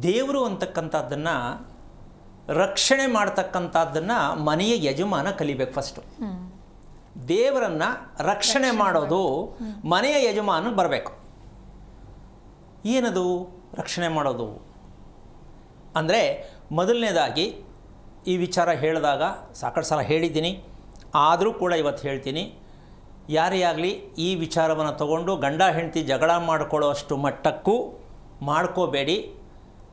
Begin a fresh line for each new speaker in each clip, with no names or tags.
ದೇವರು ಅಂತಕ್ಕಂಥದ್ದನ್ನು ರಕ್ಷಣೆ ಮಾಡ್ತಕ್ಕಂಥದ್ದನ್ನು ಮನೆಯ ಯಜಮಾನ ಕಲಿಬೇಕು ಫಸ್ಟು. ದೇವರನ್ನು ರಕ್ಷಣೆ ಮಾಡೋದು ಮನೆಯ ಯಜಮಾನ ಬರಬೇಕು. ಏನದು ರಕ್ಷಣೆ ಮಾಡೋದು ಅಂದರೆ, ಮೊದಲನೇದಾಗಿ ಈ ವಿಚಾರ ಹೇಳಿದಾಗ ಸಾಕಷ್ಟು ಸಲ ಹೇಳಿದ್ದೀನಿ, ಆದರೂ ಕೂಡ ಇವತ್ತು ಹೇಳ್ತೀನಿ. ಯಾರೇ ಆಗಲಿ ಈ ವಿಚಾರವನ್ನು ತಗೊಂಡು ಗಂಡ ಹೆಂಡತಿ ಜಗಳ ಮಾಡ್ಕೊಳ್ಳೋ ಅಷ್ಟು ಮಟ್ಟಕ್ಕೂ ಮಾಡ್ಕೋಬೇಡಿ,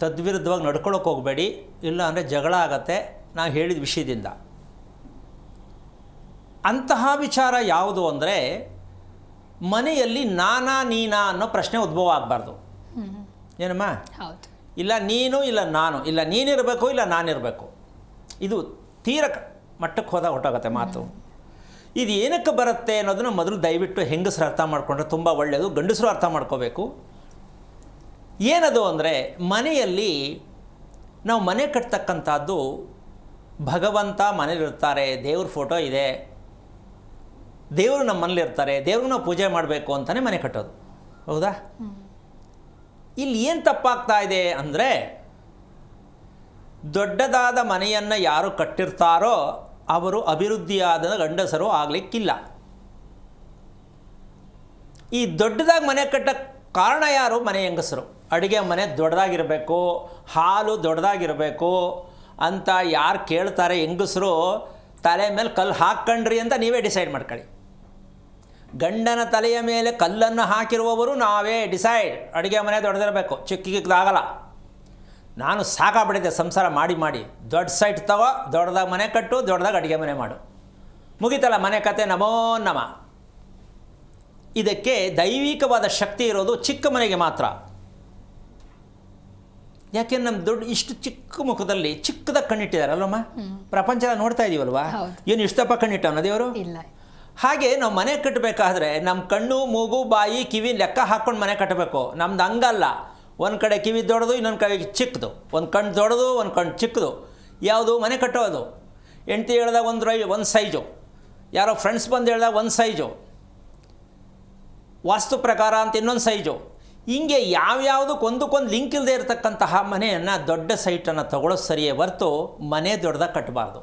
ತದ್ವಿರುದ್ಧವಾಗಿ ನಡ್ಕೊಳ್ಳೋಕೆ ಹೋಗಬೇಡಿ. ಇಲ್ಲ ಅಂದರೆ ಜಗಳ ಆಗತ್ತೆ ನಾವು ಹೇಳಿದ ವಿಷಯದಿಂದ. ಅಂತಹ ವಿಚಾರ ಯಾವುದು ಅಂದರೆ, ಮನೆಯಲ್ಲಿ ನಾನಾ ನೀನಾ ಅನ್ನೋ ಪ್ರಶ್ನೆ ಉದ್ಭವ ಆಗಬಾರ್ದು. ಏನಮ್ಮ?
ಹೌದು.
ಇಲ್ಲ ನೀನು ಇಲ್ಲ ನಾನು, ಇಲ್ಲ ನೀನಿರಬೇಕು ಇಲ್ಲ ನಾನಿರಬೇಕು. ಇದು ತೀರ ಮಟ್ಟಕ್ಕೆ ಹೋದಾಗ ಹೊಟ್ಟೋಗುತ್ತೆ ಮಾತು. ಇದು ಏನಕ್ಕೆ ಬರುತ್ತೆ ಅನ್ನೋದನ್ನು ಮೊದಲು ದಯವಿಟ್ಟು ಹೆಂಗಸರು ಅರ್ಥ ಮಾಡಿಕೊಂಡ್ರೆ ತುಂಬ ಒಳ್ಳೆಯದು. ಗಂಡಸರು ಅರ್ಥ ಮಾಡ್ಕೋಬೇಕು. ಏನದು ಅಂದರೆ, ಮನೆಯಲ್ಲಿ ನಾವು ಮನೆ ಕಟ್ತಕ್ಕಂಥದ್ದು, ಭಗವಂತ ಮನೇಲಿರ್ತಾರೆ, ದೇವ್ರ ಫೋಟೋ ಇದೆ, ದೇವರು ನಮ್ಮ ಮನೇಲಿರ್ತಾರೆ, ದೇವ್ರಿಗೆ ನಾವು ಪೂಜೆ ಮಾಡಬೇಕು ಅಂತಲೇ ಮನೆ ಕಟ್ಟೋದು. ಹೌದಾ? ಇಲ್ಲಿ ಏನು ತಪ್ಪಾಗ್ತಾ ಇದೆ ಅಂದರೆ, ದೊಡ್ಡದಾದ ಮನೆಯನ್ನು ಯಾರು ಕಟ್ಟಿರ್ತಾರೋ ಅವರು ಅಭಿವೃದ್ಧಿಯಾದ ಗಂಡಸರು ಆಗಲಿಕ್ಕಿಲ್ಲ. ಈ ದೊಡ್ಡದಾಗಿ ಮನೆ ಕಟ್ಟಕ್ಕೆ ಕಾರಣ ಯಾರು? ಮನೆ ಹೆಂಗಸರು. ಅಡುಗೆ ಮನೆ ದೊಡ್ಡದಾಗಿರಬೇಕು, ಹಾಲು ದೊಡ್ಡದಾಗಿರಬೇಕು ಅಂತ ಯಾರು ಕೇಳ್ತಾರೆ ಹೆಂಗಸರು, ತಲೆ ಮೇಲೆ ಕಲ್ಲು ಹಾಕ್ಕೊಂಡ್ರಿ ಅಂತ ನೀವೇ ಡಿಸೈಡ್ ಮಾಡ್ಕೊಳ್ಳಿ. ಗಂಡನ ತಲೆಯ ಮೇಲೆ ಕಲ್ಲನ್ನು ಹಾಕಿರುವವರು ನಾವೇ ಡಿಸೈಡ್. ಅಡುಗೆ ಮನೆ ದೊಡ್ಡದಿರಬೇಕು, ಚಿಕ್ಕದಾಗಲ್ಲ. ನಾನು ಸಾಕಾಗ್ಬಿಟ್ಟಿದ್ದೆ ಸಂಸಾರ ಮಾಡಿ ಮಾಡಿ. ದೊಡ್ಡ ಸೈಟ್ ತಗೋ, ದೊಡ್ಡದಾಗಿ ಮನೆ ಕಟ್ಟು, ದೊಡ್ಡದಾಗಿ ಅಡುಗೆ ಮನೆ ಮಾಡು, ಮುಗಿತಲ್ಲ ಮನೆ ಕತೆ, ನಮೋ ನಮ. ಇದಕ್ಕೆ ದೈವಿಕವಾದ ಶಕ್ತಿ ಇರೋದು ಚಿಕ್ಕ ಮನೆಗೆ ಮಾತ್ರ. ಯಾಕೆಂದ್ರೆ ನಮ್ಮ ದೊಡ್ಡ ಇಷ್ಟು ಚಿಕ್ಕ ಮುಖದಲ್ಲಿ ಚಿಕ್ಕದಾಗಿ ಕಣ್ಣಿಟ್ಟಿದ್ದಾರೆ ಅಲ್ವಮ್ಮ? ಪ್ರಪಂಚ ನೋಡ್ತಾ ಇದೀವಲ್ವಾ? ಏನು ಇಷ್ಟಪ್ಪ ಕಣ್ಣಿಟ್ಟವನ ದೇವರು?
ಇಲ್ಲ.
ಹಾಗೆ ನಾವು ಮನೆ ಕಟ್ಟಬೇಕಾದ್ರೆ ನಮ್ಮ ಕಣ್ಣು ಮೂಗು ಬಾಯಿ ಕಿವಿ ಲೆಕ್ಕ ಹಾಕ್ಕೊಂಡು ಮನೆ ಕಟ್ಟಬೇಕು. ನಮ್ದು ಹಂಗಲ್ಲ. ಒಂದು ಕಡೆ ಕಿವಿ ದೊಡ್ಡದು, ಇನ್ನೊಂದು ಕಡೆ ಚಿಕ್ಕದು, ಒಂದು ಕಣ್ಣು ದೊಡ್ಡದು, ಒಂದು ಕಣ್ಣು ಚಿಕ್ಕದು. ಯಾವುದು ಮನೆ ಕಟ್ಟೋದು? ಹೆಂಡ್ತಿ ಹೇಳಿದಾಗ ಒಂದು ಸೈಜು, ಯಾರೋ ಫ್ರೆಂಡ್ಸ್ ಬಂದು ಹೇಳಿದಾಗ ಒಂದು ಸೈಜು, ವಾಸ್ತು ಪ್ರಕಾರ ಅಂತ ಇನ್ನೊಂದು ಸೈಜು. ಹಿಂಗೆ ಯಾವ್ಯಾವುದಕ್ಕೆ ಒಂದಕ್ಕೊಂದು ಲಿಂಕ್ ಇಲ್ಲದೆ ಇರತಕ್ಕಂತಹ ಮನೆಯನ್ನು, ದೊಡ್ಡ ಸೈಟನ್ನು ತಗೊಳ್ಳೋದು ಸರಿಯೇ ಹೊರತು ಮನೆ ದೊಡ್ಡದಾಗಿ ಕಟ್ಟಬಾರ್ದು.